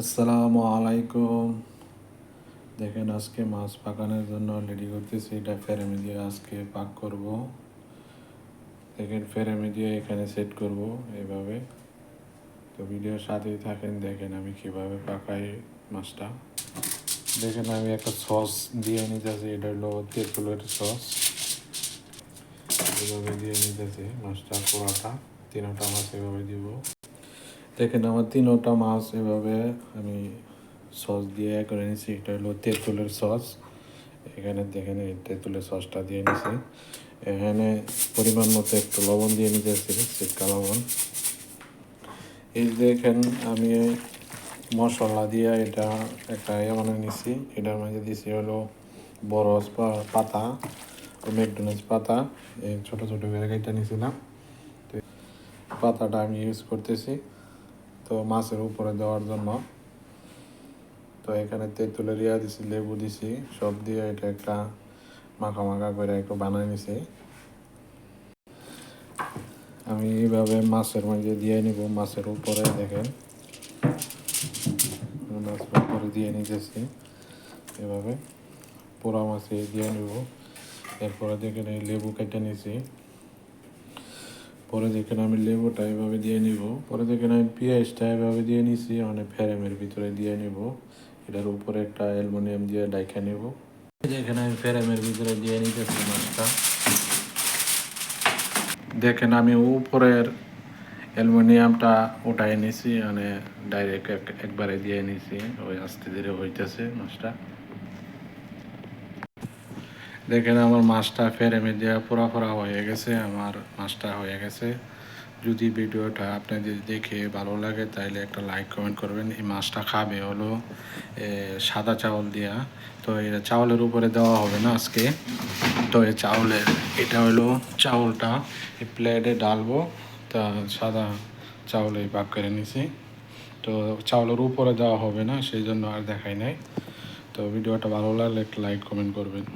আসসালামু আলাইকুম। দেখেন আজকে মাছ পাকানোর জন্য রেডি করতেছি। এটা ফেরেমি দিয়ে আজকে পাক করব। দেখেন ফেরেমি দিয়ে এখানে সেট করব এইভাবে। তো ভিডিওর সাথেই থাকেন, দেখেন আমি কিভাবে পাকাই মাছটা। দেখেন আমি একটা সস দিয়ে নিতেছি, এটা হলো তেঁতুলের সস। এভাবে দিয়ে নিতেছি মাছটা পুরোটা, তিনোটা মাছ এভাবে দিব। দেখেন আমার তিনোটা মাছ এভাবে আমি সস দিয়ে করে নিছি। এটা হলো তেঁতুলের সস। এখানে দেখেন এই তেঁতুলের সসটা দিয়ে নিছি। এখানে পরিমাণ মতো একটু লবণ দিয়ে নিতেছি, সিটকা লবণ। এই দেখেন আমি মশলা দিয়ে এটা একটা বানিয়ে নিছি। এটার মধ্যে দিছি হলো বরস পাতা ও ম্যাকডোনাল্ডস পাতা, এই ছোটো ছোটো করে কেটে নিয়েছিলাম। তো পাতাটা আমি ইউজ করতেছি তো মাছের উপরে দেওয়ার জন্য। তো এখানে তেঁতুলের দিছি, লেবু দিছি, সব দিয়ে এটা একটা মাখা মাখা করে একটু বানিয়ে নিছি। আমি এইভাবে মাছের মধ্যে দিয়ে নিব, মাছের উপরে দেখেন মাছের উপরে দিয়ে নিতেছি এভাবে পোড়া মাছে দিয়ে নিব। এরপরে দেখেন এই লেবু কেটে নিছি, পরে দেখেন আমি লেবুটা এভাবে দিয়ে নিব। পরে দেখেন আমি পেঁয়াজটা এভাবে দিয়ে নিছি, মানে ফ্রেমের ভিতরে দিয়ে নিব। এটার উপরে একটা অ্যালুমিনিয়াম দিয়ে ডাইকা নিব। দেখেন আমি ফ্রেমের ভিতরে দিয়ে নিতেছি মাছটা। দেখেন আমি উপরের অ্যালুমিনিয়ামটা উঠাই নিছি, মানে ডাইরেক্ট একবারে দিয়ে নিছি, ওই আস্তে ধীরে হইতেছে মাছটা। দেখেন আমার মাছটা ফ্রেমে দেওয়া পোড়া পোড়া হয়ে গেছে, আমার মাছটা হয়ে গেছে। যদি ভিডিওটা আপনাদের দেখে ভালো লাগে তাহলে একটা লাইক কমেন্ট করবেন। এই মাছটা খাবে হলো সাদা চাউল দিয়া, তো এটা চাউলের উপরে দেওয়া হবে না আজকে। তো এই চাউলের এটা হলো চাউলটা এই প্লেটে ডালবো, তা সাদা চাউলে ভাগ করে নিছি। তো চাউলের উপরে দেওয়া হবে না, সেই জন্য আর দেখাই নাই। তো ভিডিওটা ভালো লাগলে একটা লাইক কমেন্ট করবেন।